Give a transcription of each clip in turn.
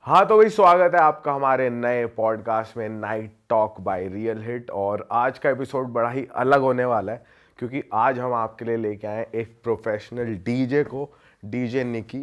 हाँ तो भाई स्वागत है आपका हमारे नए पॉडकास्ट में night talk by real hit. और आज का एपिसोड बड़ा ही अलग होने वाला है क्योंकि आज हम आपके लिए लेके आए एक प्रोफेशनल डीजे को, डीजे निकी।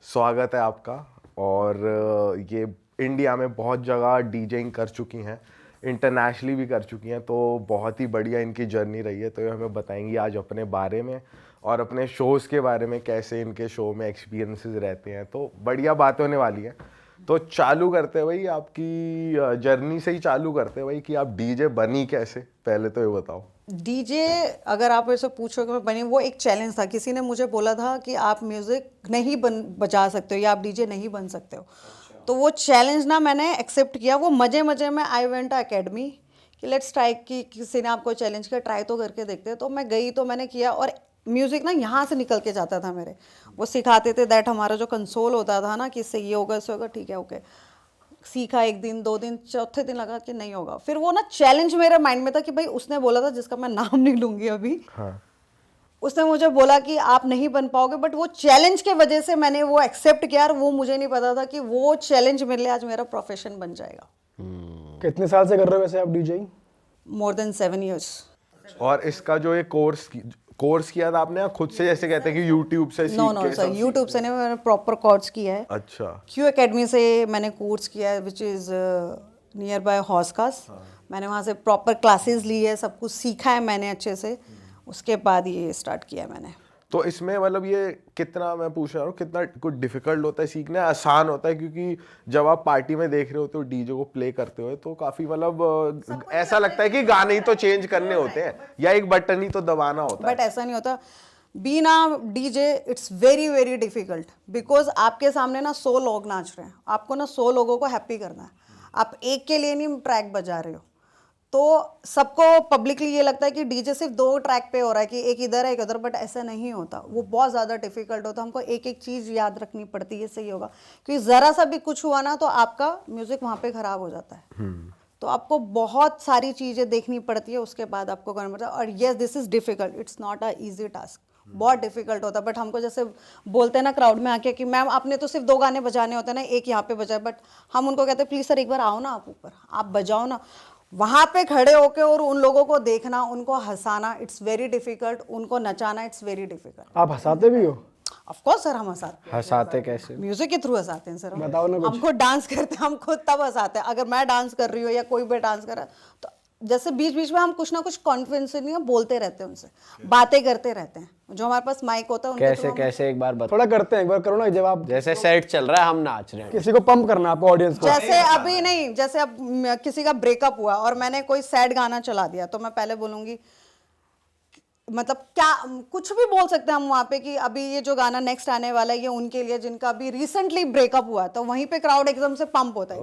स्वागत है आपका। और ये इंडिया में बहुत जगह डीजेइंग कर चुकी हैं, इंटरनेशनली भी कर चुकी हैं, तो बहुत ही बढ़िया इनकी जर्नी रही है। तो ये हमें बताएंगी आज अपने बारे में और अपने शोज़ के बारे में, कैसे इनके शो में एक्सपीरियंसेस रहते हैं। तो बढ़िया बातें होने वाली हैं। तो चालू करते हैं भाई, आपकी जर्नी से ही चालू करते हैं भाई कि आप डीजे बनी कैसे, पहले तो ये बताओ। डीजे अगर आप ऐसे पूछोगे मैं बनी, वो एक चैलेंज था। किसी ने मुझे बोला था कि आप म्यूजिक नहीं बजा सकते हो या आप डीजे नहीं बन सकते हो। तो वो चैलेंज ना मैंने एक्सेप्ट किया। वो मजे मजे में आई वेंट अकेडमी कि लेट्स ट्राई, कि किसी ने आपको चैलेंज किया, ट्राई तो करके देखते हैं। तो मैं गई, तो मैंने किया। और म्यूजिक ना यहाँ से निकल के जाता था मेरे। वो सिखाते थे दैट हमारा जो कंसोल होता था ना कि इससे ये होगा, इससे होगा, ठीक है ओके। सीखा, एक दिन, 2 दिन, चौथे दिन लगा कि नहीं होगा। फिर वो ना चैलेंज मेरे माइंड में था कि भाई उसने बोला था, जिसका मैं नाम नहीं लूंगी अभी, हाँ। उसने मुझे बोला कि आप नहीं बन पाओगे। बट वो चैलेंज के वजह से मैंने वो एक्सेप्ट किया। और वो मुझे नहीं पता था कि वो चैलेंज मेरे लिए आज मेरा प्रोफेशन बन जाएगा। कितने साल से कर रहे हो वैसे आप डीजेइंग? More than 7 years। और इसका जो ये कोर्स किया था आपने, या खुद से जैसे कहते हैं कि यूट्यूब से सीख नो के सर, यूट्यूब से नहीं, मैंने प्रॉपर कोर्स किया है। अच्छा। क्यू एकेडमी से मैंने कोर्स किया है, विच इज़ नियर बाय हॉस्कास। मैंने वहाँ से प्रॉपर क्लासेस ली है, सब कुछ सीखा है मैंने अच्छे से। उसके बाद ये स्टार्ट किया है मैंने। तो इसमें मतलब ये कितना, मैं पूछ रहा हूँ, कितना कुछ डिफिकल्ट होता है सीखना, आसान होता है? क्योंकि जब आप पार्टी में देख रहे होते हो डीजे को प्ले करते हुए, तो काफी मतलब ऐसा लगता है कि गाने ही तो चेंज करने होते हैं या एक बटन ही तो दबाना होता है। बट ऐसा नहीं होता। Being a DJ it's very very difficult, because आपके सामने ना 100 लोग नाच रहे हैं। आपको ना 100 लोगों को हैप्पी करना है। आप एक के लिए नहीं ट्रैक बजा रहे हो। तो सबको पब्लिकली ये लगता है कि डीजे सिर्फ 2 ट्रैक पे हो रहा है, कि एक इधर है एक उधर। बट ऐसा नहीं होता। वो बहुत ज़्यादा डिफिकल्ट होता है। हमको एक एक चीज़ याद रखनी पड़ती है, सही होगा। क्योंकि ज़रा सा भी कुछ हुआ ना तो आपका म्यूज़िक वहाँ पे ख़राब हो जाता है। तो आपको बहुत सारी चीज़ें देखनी पड़ती है, उसके बाद आपको करना पड़ता है। और yes, this is difficult, it's not a easy task. बहुत डिफिकल्ट होता है। बट हमको जैसे बोलते हैं ना क्राउड में आके कि मैम आपने तो सिर्फ 2 गाने बजाने होते हैं ना, एक यहाँ पे बजाए। बट हम उनको कहते हैं प्लीज़ सर एक बार आओ ना, आप ऊपर आप बजाओ ना। वहाँ पे खड़े होके और उन लोगों को देखना, उनको हंसाना, इट्स वेरी डिफिकल्ट। उनको नचाना, इट्स वेरी डिफिकल्ट। आप हंसाते भी हो? ऑफ कोर्स सर, हम हंसाते हैं। हंसाते कैसे? म्यूजिक के थ्रू हंसाते हैं सर हम। बताओ ना कुछ। हम खुद डांस करते हैं, हम खुद तब हंसाते हैं। अगर मैं डांस कर रही हूँ या कोई भी डांस कर रहा है, तो जैसे बीच बीच में हम कुछ ना कुछ कॉन्फिडेंस नहीं बोलते रहते हैं, उनसे बातें करते रहते हैं। जो हमारे पास माइक होता है उनके कैसे थ्रू कैसे एक बार बता। थोड़ा करते हैं, एक बार करो ना। जब आप जैसे सेट चल रहा है, हम नाच रहे हैं। किसी को पंप करना है, आपको ऑडियंस को। जैसे अभी नहीं, जैसे अब किसी का ब्रेकअप हुआ और मैंने कोई सैड गाना चला दिया, तो मैं पहले बोलूंगी, मतलब क्या कुछ भी बोल सकते हैं हम वहाँ पे कि अभी ये जो गाना नेक्स्ट आने वाला है ये उनके लिए जिनका अभी रिसेंटली ब्रेकअप हुआ। तो वहीं पे क्राउड एकदम से पंप होता है।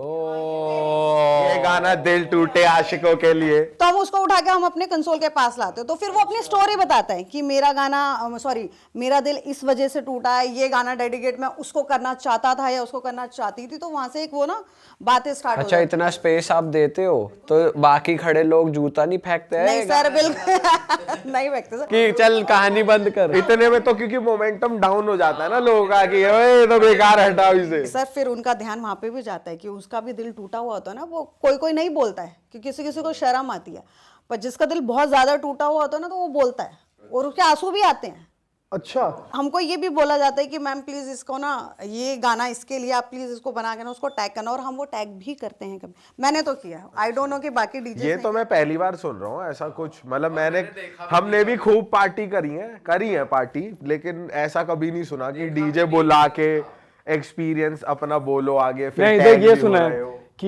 ये गाना दिल टूटे आशिकों के लिए, तो हम उसको उठा के हम अपने कंसोल के पास लाते हैं। तो फिर वो अपनी स्टोरी बताता है कि मेरा गाना, सॉरी, मेरा दिल इस वजह से टूटा है, ये गाना डेडिकेट मैं उसको करना चाहता था या उसको करना चाहती थी। तो वहां से एक वो ना बातें स्टार्ट हो अच्छा, जाती इतना स्पेस आप देते हो तो बाकी खड़े लोग जूता नहीं फेंकते हैं? नहीं सर, बिल्कुल नहीं फेंकते सर। कि चल कहानी बंद कर। इतने में तो क्योंकि मोमेंटम डाउन हो जाता है ना लोगों का कि ओए तो बेकार, हटाओ इसे। सर फिर उनका ध्यान वहां पे भी जाता है कि उसका भी दिल टूटा हुआ होता है ना। वो कोई कोई नहीं बोलता है कि किसी किसी को शर्म आती है, पर जिसका दिल बहुत ज्यादा टूटा हुआ होता है ना, तो वो बोलता है और उसके आंसू भी आते हैं। अच्छा, हमको ये भी बोला जाता है कि मैम प्लीज इसको ना, ये गाना इसके लिए आप प्लीज इसको बना के ना उसको टैग करना। और हम वो टैग भी करते हैं। कभी मैंने तो किया है, आई डोंट नो कि बाकी डीजे। ये तो मैं पहली बार सुन रहा हूँ ऐसा कुछ। मतलब हमने भी खूब पार्टी करी है पार्टी, लेकिन ऐसा कभी नहीं सुना कि डीजे बुला के एक्सपीरियंस अपना बोलो आगे, फिर नहीं टैग देख, ये भी हो सुना रहे है हो। कि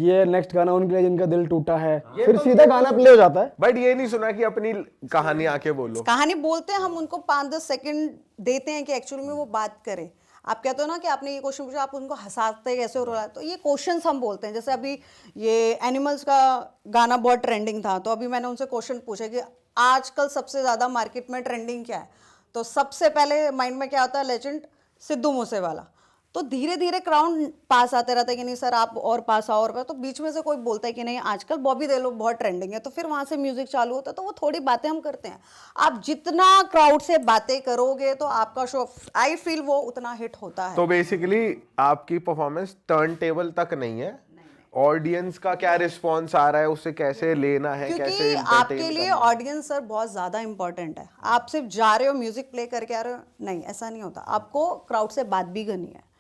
ये नेक्स्ट गाना उनके लिए जिनका दिल टूटा है, फिर सीधा गाना प्ले हो जाता है। बट ये नहीं सुना कि अपनी कहानी आके बोलो। कहानी बोलते हैं हम, उनको 5-10 सेकंड देते हैं कि एक्चुअली में वो बात करें। आप कहते हो ना कि आपने ये क्वेश्चन पूछा, आप उनको हंसाते कैसे हो रहा है, तो ये क्वेश्चंस हम बोलते हैं। जैसे अभी ये एनिमल्स का गाना बहुत ट्रेंडिंग था, तो अभी मैंने उनसे क्वेश्चन पूछा कि आजकल सबसे ज्यादा मार्केट में ट्रेंडिंग क्या है। तो सबसे पहले माइंड में क्या आता है, लेजेंड सिद्धू मूसेवाला। तो धीरे धीरे क्राउड पास आते रहता है कि नहीं सर आप और पास आओ और पास, तो बीच में से कोई बोलता है कि नहीं आजकल बॉबी देओल बहुत ट्रेंडिंग है, तो फिर वहां से म्यूजिक चालू होता है, तो वो थोड़ी बातें हम करते हैं। आप जितना क्राउड से बातें करोगे तो आपका शो आई फील वो उतना हिट होता है। तो बेसिकली आपकी परफॉर्मेंस टर्न टेबल तक नहीं है, ऑडियंस का क्या रिस्पॉन्स आ रहा है, उसे कैसे लेना है, कैसे क्योंकि entertain आपके लिए करना है। ऑडियंस सर बहुत ज्यादा इंपॉर्टेंट है। आप सिर्फ जा रहे हो म्यूजिक प्ले करके आ रहे हो, नहीं ऐसा नहीं होता। आपको क्राउड से बात भी करनी है,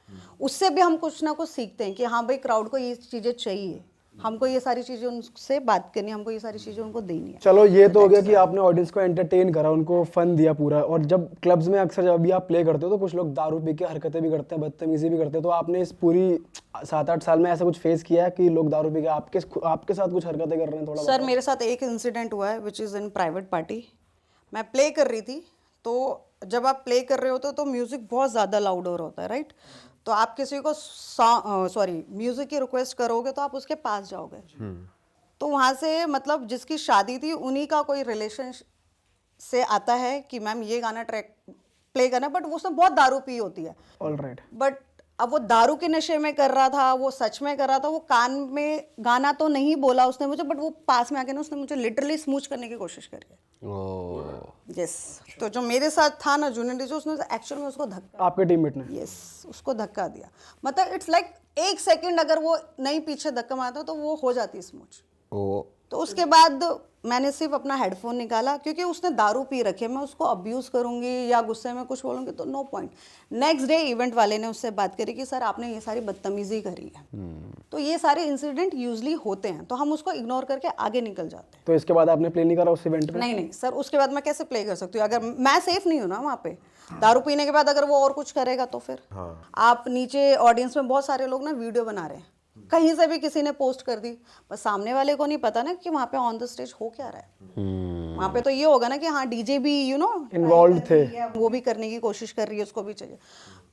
उससे भी हम कुछ ना कुछ सीखते हैं कि हाँ भाई क्राउड को ये चीजें चाहिए, हमको ये सारी चीजें उनसे बात करनी है, हमको ये सारी चीजें उनको देनी है। चलो ये तो हो गया कि आपने ऑडियंस को एंटरटेन करा, उनको फन दिया पूरा। और जब क्लब्स में अक्सर जब भी आप प्ले करते हो तो कुछ लोग दारू पी के हरकतें भी करते हैं, बदतमीजी भी करते हैं, तो आपने इस पूरी 7-8 साल में ऐसा कुछ फेस किया है कि लोग दारू पी के आपके साथ कुछ हरकतें कर रहे हैं? थोड़ा सर मेरे साथ एक इंसिडेंट हुआ है which is in private party. मैं प्ले कर रही थी, तो जब आप प्ले कर रहे होते हो तो म्यूज़िक बहुत ज़्यादा लाउड हो रहा होता है, राइट? तो आप किसी को म्यूज़िक की रिक्वेस्ट करोगे तो आप उसके पास जाओगे। तो वहाँ से मतलब जिसकी शादी थी उन्हीं का कोई रिलेशन से आता है कि मैम ये गाना ट्रैक प्ले करना, बट वो उसने बहुत दारू पी होती है। ऑलराइट। बट अब वो दारू के नशे में कर रहा था, वो सच में कर रहा था, वो कान में गाना तो नहीं बोला उसने मुझे, बट वो पास में आके ना उसने मुझे लिटरली स्मूच करने की कोशिश करी है। यस, तो जो मेरे साथ था ना जूनियर डीजे, उसने एक्चुअल में उसको धक्का, आपके टीममेट ने? यस, उसको धक्का दिया। मतलब इट्स लाइक एक सेकंड अगर वो नहीं पीछे धक्का मारता तो वो हो जाती स्मूच। तो उसके बाद मैंने सिर्फ अपना हेडफोन निकाला, क्योंकि उसने दारू पी रखी है, मैं उसको अब्यूज़ करूंगी या गुस्से में कुछ बोलूंगी तो no point. Next day event वाले ने उससे बात करी कि सर आपने ये सारी बदतमीजी करी है। तो ये सारे इंसिडेंट यूजली होते हैं, तो हम उसको इग्नोर करके आगे निकल जाते हैं। तो इसके बाद आपने प्ले नहीं करा उस इवेंट में? नहीं नहीं सर, उसके बाद मैं कैसे प्ले कर सकती हूँ अगर मैं सेफ नहीं हूँ ना वहाँ पे। दारू पीने के बाद अगर वो और कुछ करेगा तो फिर आप नीचे ऑडियंस में बहुत सारे लोग ना वीडियो बना रहे हैं, कहीं से भी किसी ने पोस्ट कर दी, बस सामने वाले को नहीं पता ना कि वहाँ पे ऑन द स्टेज हो क्या रहा है। वहाँ पे तो ये होगा ना कि हाँ डीजे भी इन्वॉल्व थे, वो भी करने की कोशिश कर रही है, उसको भी चाहिए।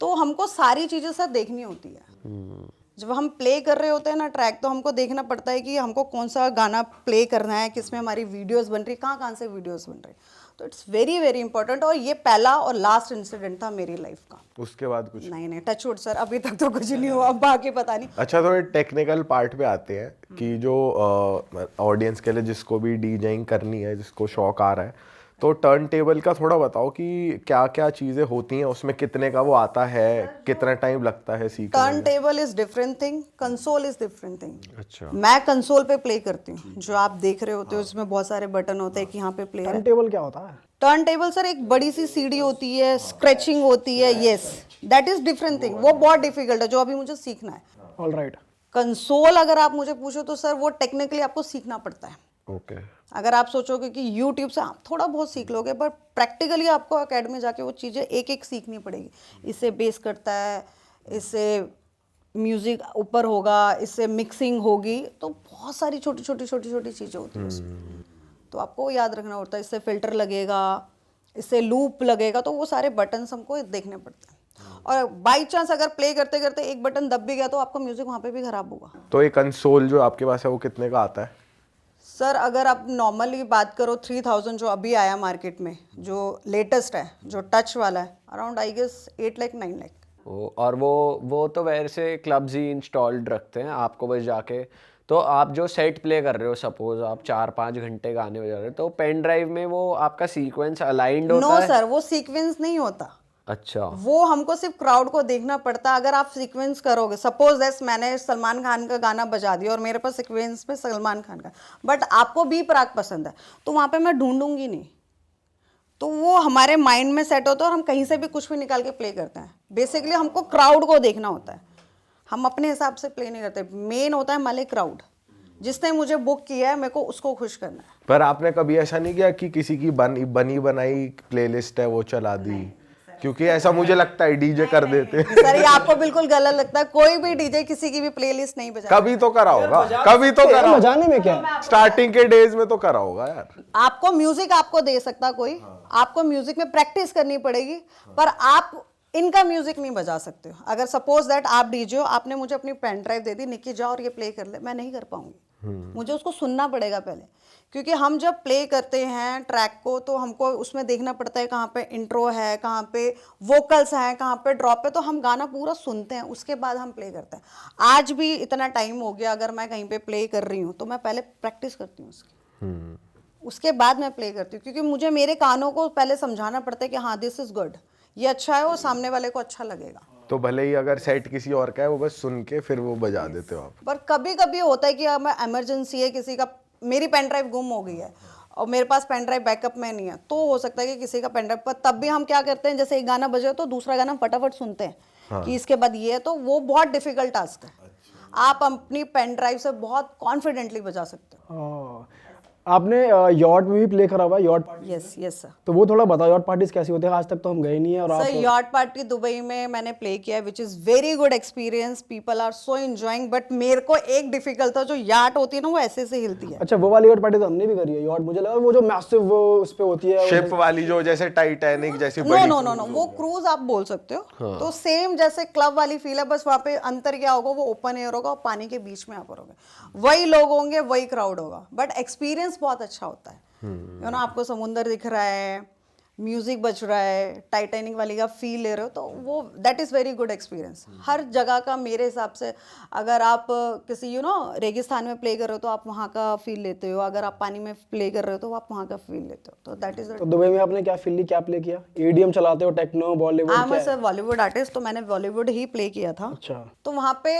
तो हमको सारी चीजें सर देखनी होती है। जब हम प्ले कर रहे होते हैं ना ट्रैक, तो हमको देखना पड़ता है कि हमको कौन सा गाना प्ले करना है, किसमें हमारी वीडियोस बन रही, कहाँ से वीडियोस बन रही। तो इट्स वेरी वेरी इंपॉर्टेंट, और ये पहला और लास्ट इंसिडेंट था मेरी लाइफ का। उसके बाद कुछ नहीं टचवुड सर, अभी तक तो कुछ नहीं हुआ, अब बाकी पता नहीं। अच्छा, थोड़े टेक्निकल पार्ट पे आते हैं कि जो ऑडियंस के लिए जिसको भी डीजेइंग करनी है, जिसको शौक आ रहा है, तो टर्न टेबल का थोड़ा बताओ कि क्या क्या चीज़ें होती हैं उसमें, कितने का वो आता है, कितना टाइम लगता है सीखने टर्न में? Table is different thing, console is different thing. अच्छा, मैं कंसोल पे प्ले करती हूँ, जो आप देख रहे होते हो उसमें बहुत सारे बटन होते हैं कि यहाँ पे प्ले है। टर्न टेबल क्या होता है? टर्न टेबल सर एक बड़ी सी सीडी होती है, स्क्रैचिंग होती है, yes that is different thing. वो बहुत डिफिकल्ट है, जो अभी मुझे सीखना है। ऑलराइट। कंसोल अगर आप मुझे पूछो तो सर वो टेक्निकली आपको सीखना पड़ता है। ओके। अगर आप सोचोगे कि यूट्यूब से आप थोड़ा बहुत सीख लोगे, पर प्रैक्टिकली आपको अकेडमी जाके वो चीज़ें एक एक सीखनी पड़ेगी। इससे बेस करता है, इससे म्यूज़िक ऊपर होगा, इससे मिक्सिंग होगी, तो बहुत सारी छोटी छोटी चीज़ें होती हैं उसमें, तो आपको याद रखना होता है। इससे फिल्टर लगेगा, इससे लूप लगेगा, तो वो सारे बटन्स हमको देखने पड़ते हैं। और बाई चांस अगर प्ले करते करते एक बटन दब भी गया तो आपका म्यूज़िक वहाँ पे भी ख़राब होगा। तो ये कंसोल जो आपके पास है वो कितने का आता है? सर अगर आप नॉर्मली बात करो 3000 जो अभी आया मार्केट में, जो लेटेस्ट है, जो टच वाला है, around I guess 8 lakh 9 lakh. और वो तो वैसे क्लब्स ही इंस्टॉल्ड रखते हैं, आपको बस जाके। तो आप जो सेट प्ले कर रहे हो, सपोज आप 4-5 घंटे गाने बजा रहे हो, तो पेन ड्राइव में वो आपका सीक्वेंस अलाइंड होता है? नो सर, वो सीक्वेंस नहीं होता। अच्छा, वो हमको सिर्फ क्राउड को देखना पड़ता है। अगर आप सीक्वेंस करोगे, सपोज दैट मैंने सलमान खान का गाना बजा दिया और मेरे पास सीक्वेंस में सलमान खान का, बट आपको बी प्राक पसंद है, तो वहाँ पे मैं ढूंढूंगी नहीं, तो वो हमारे माइंड में सेट होता है और हम कहीं से भी कुछ भी निकाल के प्ले करते हैं। बेसिकली हमको क्राउड को देखना होता है, हम अपने हिसाब से प्ले नहीं करते। मेन होता है हमारे क्राउड, जिसने मुझे बुक किया है, मेरे को उसको खुश करना है। पर आपने कभी ऐसा नहीं किया कि किसी की बनी बनाई प्लेलिस्ट है वो चला दी? क्योंकि ऐसा मुझे लगता है डीजे कर देते हैं। सर ये आपको बिल्कुल गलत लगता है, कोई भी डीजे किसी की भी प्लेलिस्ट नहीं बजा। कभी तो करा होगा, कभी तो करा, बजाने में क्या, स्टार्टिंग के डेज में तो करा होगा यार। आपको म्यूजिक आपको दे सकता कोई, आपको म्यूजिक में प्रैक्टिस करनी पड़ेगी, पर आप इनका म्यूजिक नहीं बजा सकते हो। अगर सपोज दैट आप डीजे हो, आपने मुझे अपनी पेन ड्राइव दे दी, निकी जाओ और ये प्ले कर ले, मैं नहीं कर पाऊंगी। मुझे उसको सुनना पड़ेगा पहले, क्योंकि हम जब प्ले करते हैं ट्रैक को तो हमको उसमें देखना पड़ता है कहाँ पे इंट्रो है, कहाँ पे वोकल्स हैं, कहाँ पे ड्रॉप है, तो हम गाना पूरा सुनते हैं उसके बाद हम प्ले करते हैं। आज भी इतना टाइम हो गया, अगर मैं कहीं पे प्ले कर रही हूँ तो मैं पहले प्रैक्टिस करती हूँ उसकी, उसके बाद मैं प्ले करती हूँ, क्योंकि मुझे मेरे कानों को पहले समझाना पड़ता है कि हाँ दिस इज गुड, ये अच्छा है और सामने वाले को अच्छा लगेगा। तो भले ही अगर सेट किसी और का है वो बस सुन के फिर वो बजा देते हो आप? पर कभी कभी होता है कि मैं इमरजेंसी है, किसी का, मेरी पेन ड्राइव गुम हो गई है और मेरे पास पेन ड्राइव बैकअप में नहीं है, तो हो सकता है कि किसी का पेन ड्राइव, पर तब भी हम क्या करते हैं, जैसे एक गाना बजे तो दूसरा गाना फटाफट सुनते हैं कि इसके बाद ये है, तो वो बहुत डिफिकल्ट टास्क है। आप अपनी पेन ड्राइव से बहुत कॉन्फिडेंटली बजा सकते हो। आपने यॉट में भी प्ले करा हुआ है, yacht party? Yes yes sir. तो वो थोड़ा बताओ, यॉट पार्टीज कैसी होती है? आज तक तो हम गए नहीं है। और सर आप यॉट पार्टी दुबई में मैंने प्ले किया है, which is very good experience, people are so enjoying, but मेरे को एक डिफिकल्ट था, जो याट होती है ना वो ऐसे से हिलती है। अच्छा, वो वाली यॉट पार्टी तो हमने भी करी है। यॉट मुझे लगा वो जो मैसिव वो उस पे होती है, शिप वाली जो जैसे टाइटैनिक जैसी नो बड़ी नो नो नो, वो क्रूज आप बोल सकते हो। तो सेम जैसे क्लब वाली फील है, बस वहाँ पे अंतर क्या होगा, वो ओपन एयर होगा और पानी के बीच में आप रहोगे, वही लोग होंगे, वही क्राउड होगा, बट एक्सपीरियंस बहुत अच्छा होता है। यू नो, आपको समुंदर दिख रहा है, म्यूजिक बज रहा है, टाइटैनिक वाली का फील ले रहे हो, तो वो that is very good experience. हर जगह का मेरे हिसाब से, अगर आप किसी रेगिस्तान में प्ले कर रहे हो तो आप वहाँ का फील लेते हो, अगर आप पानी में प्ले कर रहे हो तो आप वहाँ का फील लेते हो, तो दैट इज। तो दुबई में आपने क्या फील ली, क्या प्ले किया? ईडीएम चलाते हो, techno, Bollywood? I am sir Bollywood artist, तो मैंने बॉलीवुड ही प्ले किया था। अच्छा। तो वहाँ पे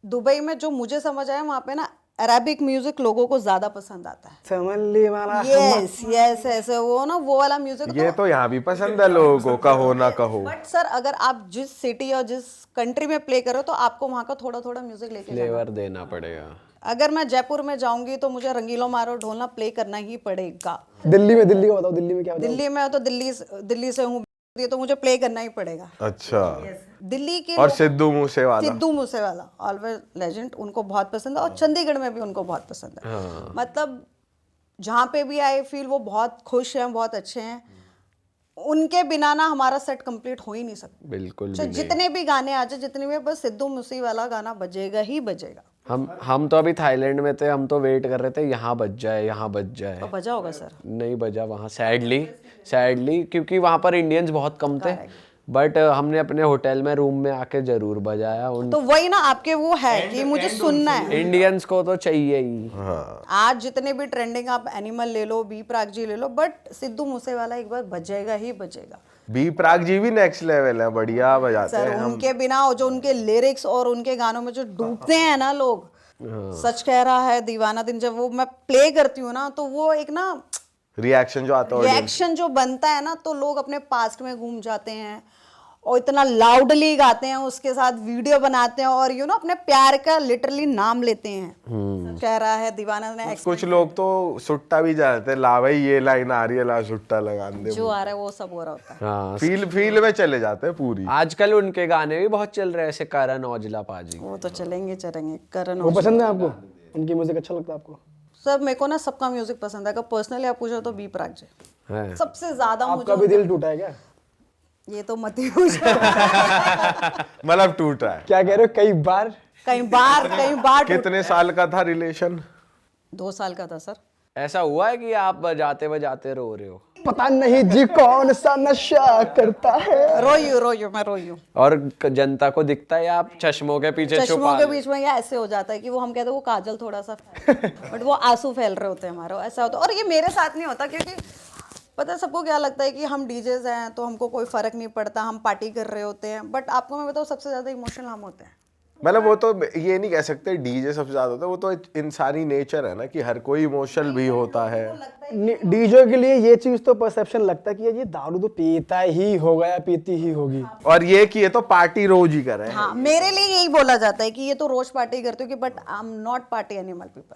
दुबई में जो मुझे समझ आया, वहाँ पे ना अरेबिक म्यूजिक लोगों को ज्यादा पसंद आता है। समझली वाला। यस यस, ऐसे वो ना वो वाला म्यूजिक। ये तो यहाँ भी पसंद है लोगों को, कहो ना कहो। बट सर अगर आप जिस सिटी और जिस कंट्री में प्ले करो तो आपको वहाँ का थोड़ा थोड़ा म्यूजिक लेके जाना। फ्लेवर देना पड़ेगा। अगर मैं जयपुर में जाऊंगी तो मुझे रंगीलो मारो ढोलना प्ले करना ही पड़ेगा। दिल्ली में, दिल्ली का बताओ, दिल्ली में क्या बताओ? दिल्ली में तो दिल्ली से हूँ, ये तो मुझे प्ले करना ही पड़ेगा। अच्छा। दिल्ली के और सिद्धू मूसेवाला? सिद्धू मूसेवाला ऑलवेज लेजेंड, उनको बहुत पसंद है, और चंडीगढ़ में भी उनको बहुत पसंद है। मतलब जहाँ पे भी आए फील वो बहुत खुश हैं, बहुत अच्छे हैं। उनके बिना ना हमारा सेट कंप्लीट हो ही नहीं सकता। बिल्कुल भी चाहे नहीं। जितने भी गाने आ जाए, जितने भी, बस सिद्धू मूसेवाला गाना बजेगा ही बजेगा। हम तो अभी थाईलैंड में थे, हम तो वेट कर रहे थे यहाँ बज जाए, यहाँ बज जाए। तो बजा होगा सर? नहीं बजा वहाँ, सैडली, क्योंकि वहाँ पर इंडियंस बहुत कम थे, बट हमने अपने होटल में रूम में आके जरूर बजाया। उन तो वही ना आपके वो है कि मुझे सुनना है। इंडियंस को तो चाहिए ही। आज जितने भी ट्रेंडिंग, आप एनिमल ले लो, बी प्राक जी ले लो, बट सिद्धू मूसेवाला एक बार बजेगा ही बजेगा। बी प्राक जी भी नेक्स्ट लेवल है, बढ़िया बजाते सर हैं। उनके बिना, जो उनके लिरिक्स और उनके गानों में जो डूबते हैं ना लोग, सच कह रहा है दीवाना दिन, जब वो मैं प्ले करती हूँ ना, तो वो एक ना रिएक्शन जो आता है, रिएक्शन जो बनता है ना, तो लोग अपने पास्ट में घूम जाते हैं और इतना लाउडली गाते हैं, उसके साथ वीडियो बनाते हैं और अपने प्यार का लिटरली नाम लेते हैं। कह रहा है दीवाना ने। कुछ लोग तो सुट्टा भी जाते हैं, ला भाई ये लाइन आ रही है, ला सुट्टा लगा दे, जो आ रहा है वो सब हो रहा होता है। हाँ, फील में चले जाते हैं पूरी। आजकल उनके गाने भी बहुत चल रहे हैं, ऐसे करण औजला पाजी। वो तो चलेंगे करण। वो पसंद है आपको? उनकी म्यूजिक अच्छा लगता है आपको? सर मेरे को ना सबका म्यूजिक पसंद है। अगर पर्सनली आप पूछो तो बी प्राक जी है। सबसे ज्यादा आपका भी दिल टूटा है क्या? ये तो मत ही पूछो। मतलब टूटा है? क्या कह रहे हो? कई बार कितने साल का था रिलेशन? 2 साल का था सर। ऐसा हुआ है कि आप बजाते बजाते रो रहे हो? पता नहीं जी कौन सा नशा करता है। रोयू मैं रोयू। और जनता को दिखता है आप चश्मों के पीछे चश्मों के बीच में या ऐसे हो जाता है कि वो हम कहते हैं वो काजल थोड़ा सा बट वो आंसू फैल रहे होते हैं हमारे, ऐसा होता है। और ये मेरे साथ नहीं होता, क्योंकि पता है सबको क्या लगता है कि हम डीजेज हैं तो हमको कोई फर्क नहीं पड़ता, हम पार्टी कर रहे होते हैं, बट आपको मैं बताऊँ सबसे ज्यादा इमोशनल हम होते हैं। मतलब वो तो ये नहीं कह सकते डीजे सबसे ज्यादा होता है, वो तो इंसानी नेचर है ना कि हर कोई इमोशनल भी होता है। डीजे के लिए ये चीज तो परसेप्शन लगता है कि ये दारू तो पीता ही होगा या पीती ही होगी, और ये कि ये तो पार्टी रोज ही कर रहे हैं। हाँ, मेरे लिए यही बोला जाता है कि ये तो रोज पार्टी करते हो कि, but I am not party animal people,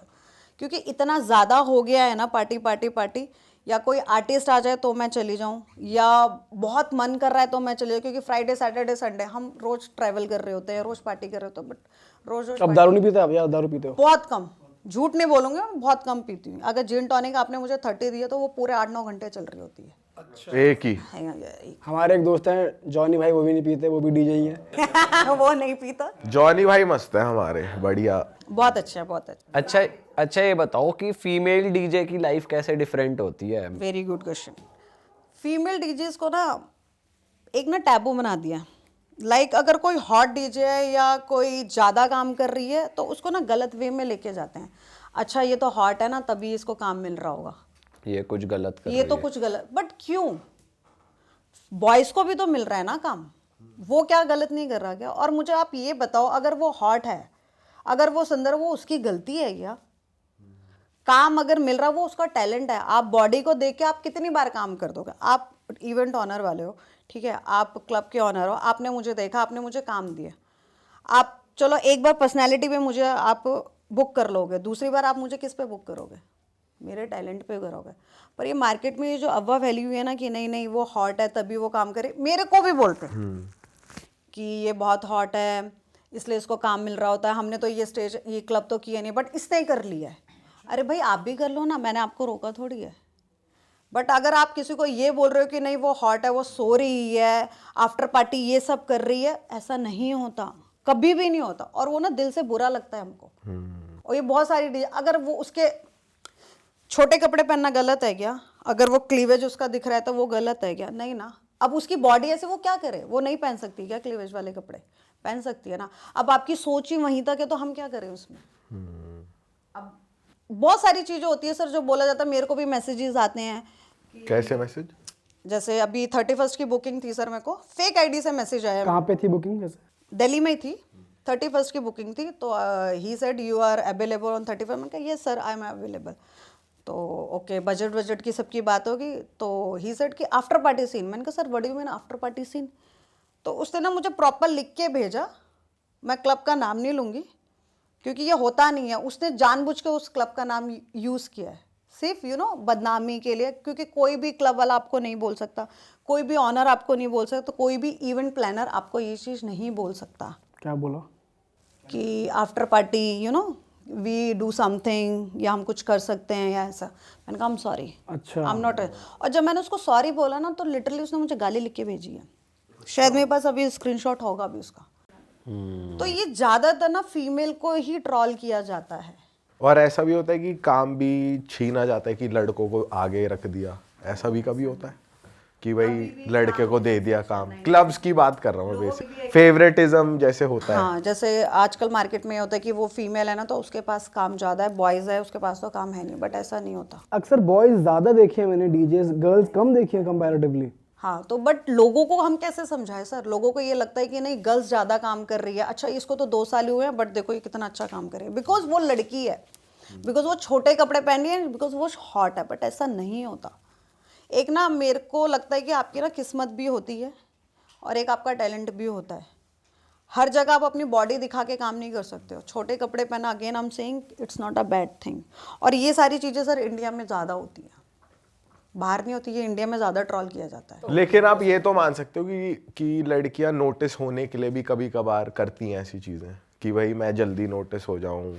क्योंकि इतना ज्यादा हो गया है ना पार्टी। या कोई आर्टिस्ट आ जाए तो मैं चली जाऊं, या बहुत मन कर रहा है तो मैं चली जाऊं, क्योंकि फ्राइडे सैटरडे संडे हम रोज ट्रैवल कर रहे होते हैं, रोज पार्टी कर रहे होते हैं, बट रोज अब दारू नहीं पीते आप या दारू पीते हो? बहुत कम, झूठ नहीं बोलूंगी, मैं बहुत कम पीती हूँ। अगर जिन टॉनिक आपने मुझे 30 दी है तो वो पूरे 8-9 घंटे चल रही होती है। एक ही। हमारे एक दोस्त हैं जॉनी भाई, वो भी नहीं पीते, वो भी डीजे ही है। वो नहीं पीता। जॉनी भाई मस्त है हमारे, बढ़िया। बहुत अच्छा, बहुत अच्छा। अच्छा अच्छा, ये बताओ कि फीमेल डीजे की लाइफ कैसे डिफरेंट होती है? Very good question. Female DJs को ना एक ना टैबू बना दिया। लाइक अगर कोई हॉट डीजे है या कोई ज़्यादा काम कर रही है तो उसको ना गलत वे में लेके जाते हैं। अच्छा ये तो हॉट है ना तभी इसको काम मिल रहा होगा, ये कुछ गलत कर ये रही तो है। कुछ गलत। बट क्यों? बॉयज़ को भी तो मिल रहा है ना काम, वो क्या गलत नहीं कर रहा क्या? और मुझे आप ये बताओ, अगर वो हॉट है, अगर वो सुंदर, वो उसकी गलती है क्या? काम अगर मिल रहा, वो उसका टैलेंट है। आप बॉडी को देख के आप कितनी बार काम कर दोगे? आप इवेंट ऑनर वाले हो, ठीक है, आप क्लब के ऑनर हो, आपने मुझे देखा, आपने मुझे काम दिया, आप चलो एक बार पर्सनैलिटी पे मुझे आप बुक कर लोगे, दूसरी बार आप मुझे किस पे बुक करोगे? मेरे टैलेंट पे करोगे। पर ये मार्केट में ये जो अफवाह फैली हुई है ना कि नहीं नहीं वो हॉट है तभी वो काम करे, मेरे को भी बोलते हैं कि ये बहुत हॉट है इसलिए इसको काम मिल रहा होता है, हमने तो ये स्टेज ये क्लब तो किया नहीं बट इसने कर लिया है। अरे भाई आप भी कर लो ना, मैंने आपको रोका थोड़ी है। बट अगर आप किसी को ये बोल रहे हो कि नहीं वो हॉट है, वो सो रही है, आफ्टर पार्टी ये सब कर रही है, ऐसा नहीं होता, कभी भी नहीं होता। और वो ना दिल से बुरा लगता है हमको। और ये बहुत सारी अगर वो उसके छोटे कपड़े पहनना गलत है क्या? अगर वो क्लीवेज उसका दिख रहा है तो वो गलत है क्या? नहीं ना। अब उसकी बॉडी ऐसे, वो क्या करे? वो नहीं पहन सकती क्या क्लीवेज वाले कपड़े? पहन सकती है ना। अब आपकी सोच ही वहीं तक है तो हम क्या करें उसमें? अब बहुत सारी चीजें होती है सर जो बोला जाता है। मेरे को भी मैसेजेस आते हैं। कैसे मैसेज? जैसे अभी 31st की बुकिंग थी सर, मेरे को फेक आईडी से मैसेज आया। कहाँ पे थी बुकिंग वैसे? दिल्ली में ही थी, 31st की बुकिंग थी। तो he said you are available on 31। मैंने कहा yes sir I am available. तो ओके बजट की सबकी बात होगी। तो ही सेड कि आफ्टर पार्टी सीन। मैंने कहा sir what do you mean after party scene? तो उसने ना मुझे प्रॉपर लिख के भेजा, मैं क्लब का नाम नहीं लूँगी क्योंकि ये होता नहीं है। उसने जानबूझ के उस क्लब का नाम यूज़ किया है सिर्फ बदनामी के लिए, क्योंकि कोई भी क्लब वाला आपको नहीं बोल सकता, कोई भी ऑनर आपको नहीं बोल सकता, कोई भी इवेंट प्लानर आपको ये चीज़ नहीं बोल सकता क्या बोला कि after party we do something या हम कुछ कर सकते हैं या ऐसा। मैंने कहा आई एम सॉरी, अच्छा आई एम नॉट। और जब मैंने उसको सॉरी बोला ना तो लिटरली उसने मुझे गाली लिख के भेजी है। शायद मेरे पास अभी स्क्रीनशॉट होगा अभी उसका। तो ये ज़्यादातर ना फीमेल को ही ट्रॉल किया जाता है। और ऐसा भी होता है कि काम भी छीना जाता है कि लड़कों को आगे रख दिया, ऐसा भी कभी होता है कि भाई लड़के को दे दिया काम। क्लब्स की बात कर रहा हूँ बेसिक, फेवरेटिज्म जैसे होता है। हाँ, जैसे आजकल मार्केट में होता है कि वो फीमेल है ना तो उसके पास काम ज़्यादा है, बॉयज़ है उसके पास तो काम है नहीं, बट ऐसा नहीं होता। अक्सर बॉयज ज़्यादा देखे हैं मैंने डीजेस, गर्ल्स कम देखी हैं कंपैरेटिवली। हाँ तो बट लोगों को हम कैसे समझाएं सर? लोगों को ये लगता है कि नहीं गर्ल्स ज़्यादा काम कर रही है। अच्छा इसको तो 2 साल हुए हैं बट देखो ये कितना अच्छा काम कर रही है, बिकॉज वो लड़की है, बिकॉज वो छोटे कपड़े पहन रही है, बिकॉज वो हॉट है। बट ऐसा नहीं होता। एक ना मेरे को लगता है कि आपकी ना किस्मत भी होती है और एक आपका टैलेंट भी होता है। हर जगह आप अपनी बॉडी दिखा के काम नहीं कर सकते हो। छोटे कपड़े पहना, again I am saying it's not a bad thing. और ये सारी चीज़ें सर इंडिया में ज़्यादा होती है, बाहर नहीं होती है। इंडिया में ज़्यादा ट्रॉल किया जाता है। लेकिन आप ये तो मान सकते हो कि लड़कियां नोटिस होने के लिए भी कभी कभार करती हैं ऐसी चीजें कि भाई मैं जल्दी नोटिस हो जाऊं,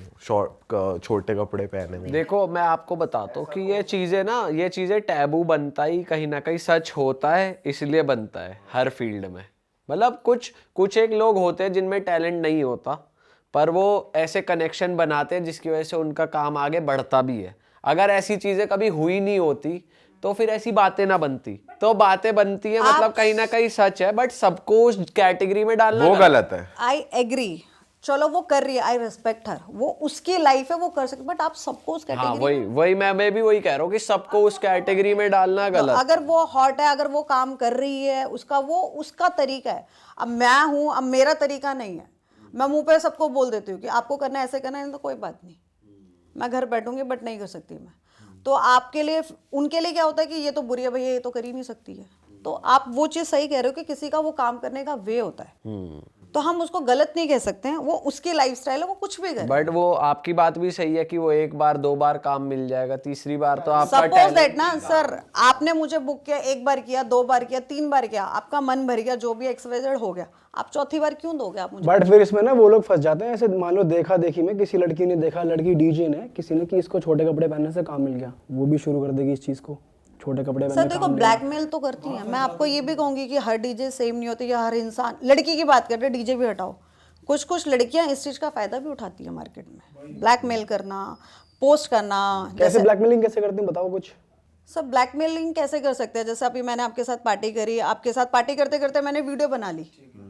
छोटे कपड़े पहने हूं। देखो मैं आपको बताता हूँ कि ये चीज़ें टैबू बनता ही कहीं ना कहीं सच होता है, इसलिए बनता है हर फील्ड में। मतलब कुछ एक लोग होते हैं जिनमें टैलेंट नहीं होता पर वो ऐसे कनेक्शन बनाते हैं जिसकी वजह से उनका काम आगे बढ़ता भी है। अगर ऐसी चीज़ें कभी हुई नहीं होती तो फिर ऐसी बातें ना बनती। तो बातें बनती है मतलब कहीं ना कहीं सच है, बट सबको उस कैटेगरी में डालना वो गलत है। आई एग्री, चलो वो कर रही है, आई रिस्पेक्ट हर, वो उसकी लाइफ है वो कर सकती, बट आप सबको उस हाँ कैटेगरी वही मैं भी वही कह रहा हूँ कि सबको उस कैटेगरी में डालना गलत। अगर वो हॉट है, अगर वो काम कर रही है, उसका तरीका है। अब मैं हूँ, अब मेरा तरीका नहीं है। मैं मुंह पे सबको बोल देती हूँ कि आपको करना है ऐसे करना है, तो कोई बात नहीं, मैं घर बैठूंगी बट नहीं कर सकती मैं। तो आपके लिए, उनके लिए क्या होता है कि ये तो बुरी है भैया, ये तो कर ही नहीं सकती है। तो आप वो चीज़ सही कह रहे हो कि किसी का वो काम करने का वे होता है, तो हम उसको गलत नहीं कह सकते हैं। वो उसकी लाइफस्टाइल है, वो कुछ भी करे। बट वो आपकी बात भी सही है कि वो 1 बार 2 बार काम मिल जाएगा, तीसरी बार तो आपका सपोज दैट ना सर, आपने मुझे बुक किया, 1 बार किया, 2 बार किया, 3 बार किया, आपका मन भर गया, जो भी एक्सवाइजेड हो गया, आप चौथी बार क्यों दोगे आप मुझे? बट फिर इसमें ना वो लोग फंस जाते हैं। ऐसे मान लो देखा देखी में किसी लड़की ने देखा, लड़की डीजे ने किसी ने कि इसको छोटे कपड़े पहनने से काम मिल गया, वो भी शुरू कर देगी इस चीज़ को। छोटे कपड़े सर पहन के देखो काम ब्लैकमेल तो करती हैं। मैं आपको ये भी कहूंगी कि हर डीजे सेम नहीं होती या हर इंसान, लड़की की बात कर रहे डीजे भी हटाओ, कुछ कुछ लड़कियां इस चीज का फायदा भी उठाती है मार्केट में, ब्लैकमेल करना, पोस्ट करना। कैसे ब्लैकमेलिंग कैसे करते हैं बताओ कुछ। सब ब्लैकमेलिंग कैसे कर सकते हैं? जैसे अभी मैंने आपके साथ पार्टी करी, आपके साथ पार्टी करते करते मैंने वीडियो बना ली,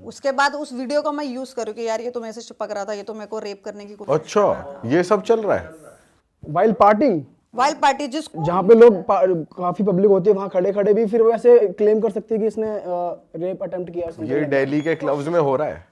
उसके बाद उस वीडियो को मैं यूज करूँ कि यार ये तो मेरे से चिपक रहा था, ये तो मेरे को रेप करने की कोशिश। अच्छा, ये सब चल रहा है। वाइल पार्टिंग, वाइल्ड पार्टी जिसको जहाँ पे लोग काफी पब्लिक होती है वहाँ खड़े खड़े भी फिर वो ऐसे क्लेम कर सकती है कि इसने रेप अटेम्प्ट किया something ये like that। दिल्ली के क्लब्स में हो रहा है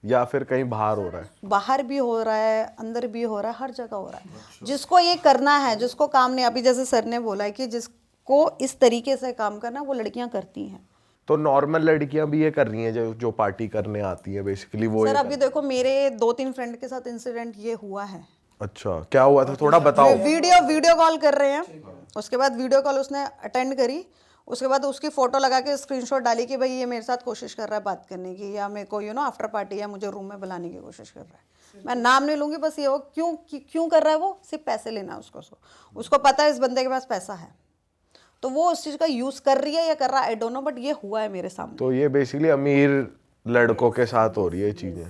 या फिर कहीं बाहर हो रहा है? बाहर भी हो रहा है, अंदर भी हो रहा है, हर जगह हो रहा है। जिसको ये करना है, जिसको काम नहीं, अभी जैसे सर ने बोला है कि जिसको इस तरीके से काम करना वो लड़कियां करती हैं। तो नॉर्मल लड़कियां भी ये कर रही हैं जो जो पार्टी करने आती है बेसिकली वो सर ये अभी देखो मेरे 2-3 फ्रेंड के साथ इंसिडेंट ये हुआ है। अच्छा, क्या हुआ था थोड़ा बताओ। वीडियो कॉल कर रहे हैं, उसके बाद वीडियो कॉल उसने अटेंड करी, उसके बाद उसकी फोटो लगा के स्क्रीनशॉट डाली कि भाई ये मेरे साथ कोशिश कर रहा है बात करने की, या मेरे को आफ्टर पार्टी या मुझे रूम में बुलाने की कोशिश कर रहा है। मैं नाम नहीं लूंगी, बस ये हो क्यों कर रहा है, वो सिर्फ पैसे लेना है उसको पता है इस बंदे के पास पैसा है, तो वो उस चीज का यूज कर रही है या कर रहा है आई डोंट नो, बट ये हुआ है मेरे सामने। तो ये बेसिकली अमीर लड़कों के साथ हो रही है चीजें।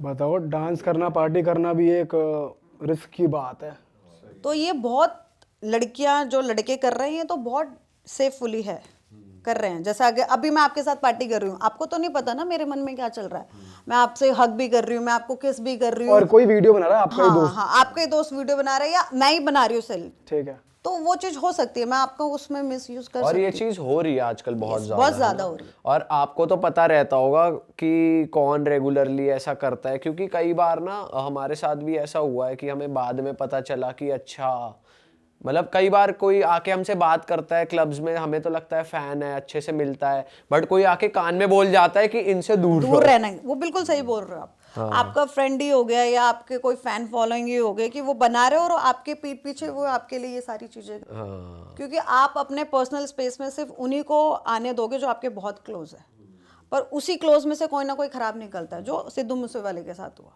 बताओ, डांस करना पार्टी करना भी एक रिस्क की बात है। तो ये बहुत लड़कियां जो लड़के कर रहे हैं तो बहुत सेफुली है कर रहे हैं। जैसे अभी मैं आपके साथ पार्टी कर रही हूँ, आपको तो नहीं पता ना मेरे मन में क्या चल रहा है। मैं आपसे हग भी कर रही हूँ, मैं आपको किस भी कर रही हूँ, और कोई वीडियो बना रहा है आपका ही दोस्त, हाँ आपके ही दोस्त वीडियो बना रहे हैं या मैं ही बना रही हूँ सेल्फ, ठीक है, तो वो चीज हो सकती है, मैं आपको उसमें मिस यूज कर और सकती ये हूँ। चीज हो रही है आजकल बहुत ज्यादा, बहुत ज्यादा हो रही है। और आपको तो पता रहता होगा कि कौन रेगुलरली ऐसा करता है, क्योंकि कई बार ना हमारे साथ भी ऐसा हुआ है कि हमें बाद में पता चला कि अच्छा, मतलब कई बार कोई आके हमसे बात करता है क्लब्स में, हमें तो लगता है फैन है, अच्छे से मिलता है, बट कोई आके कान में बोल जाता है कि इनसे दूर रहो। रहना है। वो बिल्कुल सही बोल रहे हो आप। आपका फ्रेंड ही हो गया या आपके कोई फैन फॉलोइंग ही हो गया कि वो बना रहे हो और आपके पीठ पीछे वो आपके लिए ये सारी चीजें, क्योंकि आप अपने पर्सनल स्पेस में सिर्फ उन्हीं को आने दोगे जो आपके बहुत क्लोज है, पर उसी क्लोज में से कोई ना कोई खराब निकलता है, जो सिद्धू मूसेवाले के साथ हुआ।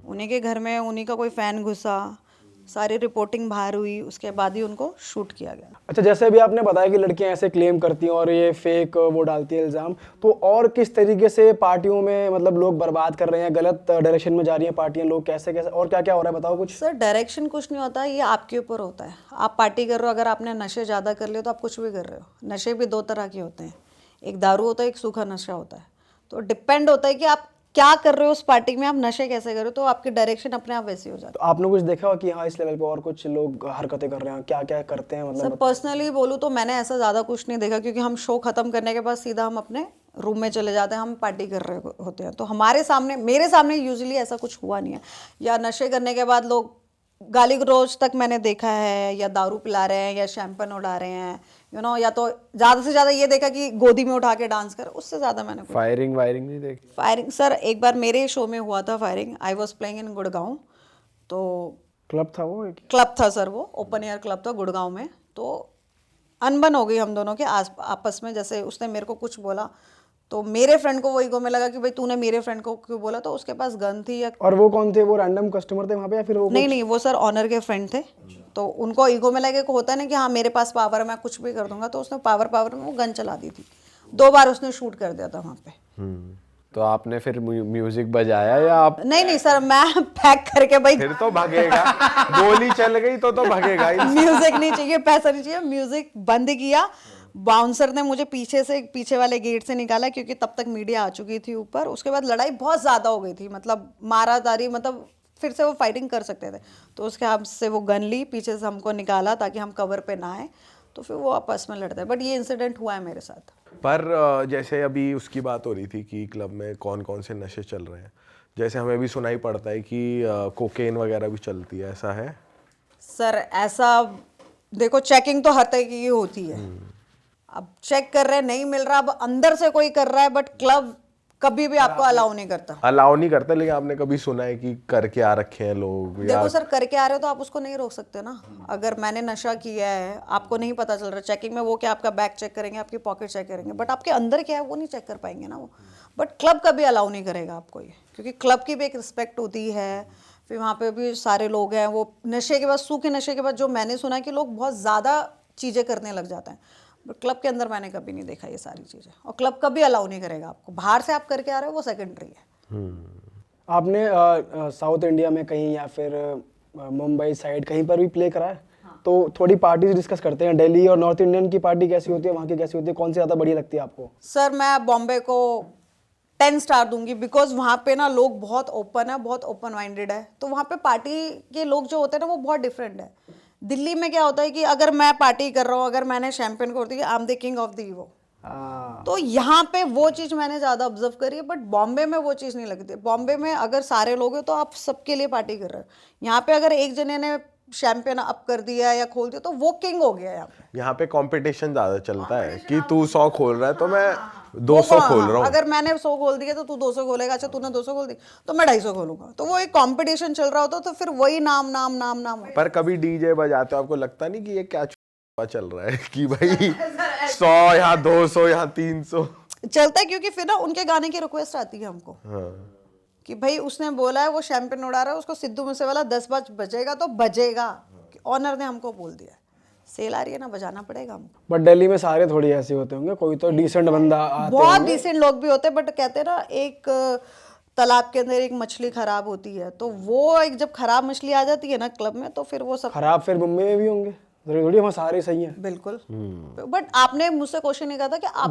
उन्हीं के घर में उन्हीं का कोई फैन घुसा, सारी रिपोर्टिंग बाहर हुई, उसके बाद ही उनको शूट किया गया। अच्छा, जैसे अभी आपने बताया कि लड़कियां ऐसे क्लेम करती हैं और ये फेक वो डालती है इल्ज़ाम, तो और किस तरीके से पार्टियों में मतलब लोग बर्बाद कर रहे हैं, गलत डायरेक्शन में जा रही हैं पार्टियां, लोग कैसे कैसे और क्या क्या हो रहा है बताओ कुछ। सर डायरेक्शन कुछ नहीं होता, ये आपके ऊपर होता है। आप पार्टी कर रहे हो, अगर आपने नशे ज़्यादा कर लिए तो आप कुछ भी कर रहे हो। नशे भी 2 तरह के होते हैं, एक दारू होता है, एक सूखा नशा होता है। तो डिपेंड होता है कि आप क्या कर रहे हो उस पार्टी में, आप नशे कैसे कर रहे हो, तो आपकी डायरेक्शन अपने आप वैसी हो जाती है। तो आपने कुछ देखा हो कि हाँ इस लेवल पे और कुछ लोग हरकतें कर रहे हैं, क्या क्या करते हैं सर मतलब? पर्सनली बोलूँ तो मैंने ऐसा ज़्यादा कुछ नहीं देखा, क्योंकि हम शो ख़त्म करने के बाद सीधा हम अपने रूम में चले जाते हैं, हम पार्टी कर रहे होते हैं, तो हमारे सामने मेरे सामने यूजुअली ऐसा कुछ हुआ नहीं है। या नशे करने के बाद लोग गाली गलौज तक मैंने देखा है, या दारू पिला रहे हैं या शैम्पेन उड़ा रहे हैं, या तो ज़्यादा से ज़्यादा ये देखा कि गोदी में उठा के डांस कर, उससे ज़्यादा मैंने कुछ। फायरिंग वायरिंग नहीं देखी? फायरिंग सर एक बार मेरे शो में हुआ था firing, I was playing in Gurgaon, तो क्लब था वो एक? क्लब था सर, वो ओपन एयर क्लब था गुड़गांव में। तो अनबन हो गई हम दोनों के आपस में, जैसे उसने मेरे को कुछ बोला तो मेरे फ्रेंड को वो ईगो में लगा कि भाई तूने मेरे फ्रेंड को क्यों बोला, तो उसके पास गन थी या और वो कौन थे, वो रैंडम कस्टमर थे वहाँ पे या फिर वो नहीं वो सर ऑनर के फ्रेंड थे। तो उनको ईगो में लगे को होता है ना कि हाँ मेरे पास पावर है, मैं कुछ भी कर दूंगा, तो उसने पावर में वो गन चला दी थी। 2 बार उसने शूट कर दिया था वहाँ पे। तो आपने फिर म्यूजिक बजाया या आप? नहीं सर, मैं पैक करके भाई फिर तो भागेगा, गोली चल गई तो भागेगा ही। म्यूजिक नहीं चाहिए, पैसा नहीं चाहिए, म्यूजिक बंद किया। बाउंसर ने मुझे पीछे वाले गेट से निकाला, क्योंकि तब तक मीडिया आ चुकी थी ऊपर। उसके बाद लड़ाई बहुत ज़्यादा हो गई थी, मतलब मारादारी, मतलब फिर से वो फाइटिंग कर सकते थे, तो उसके हाथ से वो गन ली, पीछे से हमको निकाला ताकि हम कवर पे ना आए, तो फिर वो आपस में लड़ते हैं। बट ये इंसिडेंट हुआ है मेरे साथ। पर जैसे अभी उसकी बात हो रही थी कि क्लब में कौन कौन से नशे चल रहे हैं, जैसे हमें भी सुनाई पड़ता है कि कोकेन वगैरह भी चलती है, ऐसा है? सर ऐसा देखो, चेकिंग तो हर तरह की होती है। अब चेक कर रहे हैं, नहीं मिल रहा, अब अंदर से कोई कर रहा है, बट क्लब कभी भी आपको अलाउ नहीं करता। अलाउ नहीं करता, लेकिन आपने कभी सुना है कि करके आ रखे हैं लोग? देखो सर, करके आ रहे हो तो आप उसको नहीं रोक सकते ना। अगर मैंने नशा किया है, आपको नहीं पता चल रहा, चेकिंग में वो क्या आपका बैग चेक करेंगे, आपकी पॉकेट चेक करेंगे, बट आपके अंदर क्या है वो नहीं चेक कर पाएंगे ना वो। बट क्लब कभी अलाउ नहीं करेगा आपको ये, क्योंकि क्लब की भी एक रिस्पेक्ट होती है। फिर वहाँ पे भी सारे लोग हैं, वो नशे के बाद, सूखे नशे के बाद जो मैंने सुना है कि लोग बहुत ज़्यादा चीज़ें करने लग जाते हैं। बट क्लब के अंदर मैंने कभी नहीं देखा ये सारी चीज़ें, और क्लब कभी अलाउ नहीं करेगा आपको। बाहर से आप करके आ रहे हो वो सेकेंडरी है। आपने साउथ इंडिया में कहीं या फिर मुंबई साइड कहीं पर भी प्ले करा है? तो थोड़ी पार्टीज डिस्कस करते हैं। दिल्ली और नॉर्थ इंडियन की पार्टी कैसी होती है, वहाँ की कैसी होती है, कौन सी ज़्यादा बढ़िया लगती है आपको? सर मैं बॉम्बे को 10 स्टार दूंगी, बिकॉज वहाँ पे ना लोग बहुत ओपन है, बहुत ओपन माइंडेड है। तो वहाँ पे पार्टी के लोग जो होते हैं ना वो बहुत डिफरेंट है। दिल्ली में क्या होता है कि अगर मैं पार्टी कर रहा हूँ, अगर मैंने शैंपेन को I am the king of the evo, तो यहाँ पे वो चीज़ मैंने ज़्यादा ऑब्जर्व करी है। बट बॉम्बे में वो चीज़ नहीं लगती। बॉम्बे में अगर सारे लोग हैं तो आप सबके लिए पार्टी कर रहे हो। यहाँ पे अगर एक जने ने शैंपेन अप कर दिया या खोल दिया तो वो किंग हो गया। यहाँ पे कंपटीशन ज्यादा चलता है कि तू 100 खोल रहा है तो मैं 200 खोल रहा हूँ। अगर मैंने 100 खोल दिया तो तू 200 खोलेगा। अच्छा तूने 200 खोल दी तो मैं 250 खोलूंगा। तो वो एक कंपटीशन चल रहा होता तो फिर वही नाम नाम नाम नाम। पर कभी डीजे बजाते हो आपको लगता नहीं कि ये क्या चल रहा है कि भाई 100 यहाँ 200 यहाँ 300 चलता है? क्योंकि फिर ना उनके गाने की रिक्वेस्ट आती है हमको। कि भाई उसने बोला है वो शैंपेन उड़ा रहा है, उसको सिद्धू मूसेवाला 10 बार बजेगा तो बजेगा। ऑनर ने हमको बोल दिया, सेल आ रही है ना, बजाना पड़ेगा हमको। बट दिल्ली में सारे थोड़ी ऐसे होते होंगे, कोई तो डिसेंट बंदा आते बहुत डिसेंट लोग भी होते हैं। बट कहते हैं ना एक तालाब के अंदर एक मछली खराब होती है, तो वो एक जब खराब मछली आ जाती है ना क्लब में तो फिर वो सब खराब फिर मुंबई में भी होंगे, जरूरी थोड़ी हमारे सारे सही हैं। बिल्कुल। बट आपने मुझसे क्वेश्चन नहीं कहा था कि आप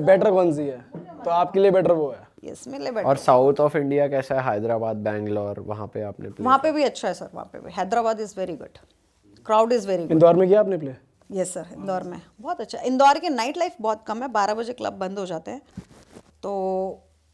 बेटर कौन सी है, तो आपके लिए बेटर वो है। यस मेरे लिए और साउथ ऑफ इंडिया कैसा है? हैदराबाद, बैंगलोर, वहाँ पे आपने play वहाँ पे भी अच्छा है सर। वहाँ पे भी Hyderabad is very good, crowd is very good. Indore में किया आपने प्ले? यस सर, इंदौर में बहुत अच्छा। इंदौर की नाइट लाइफ बहुत कम है, 12 बजे क्लब बंद हो जाते हैं, तो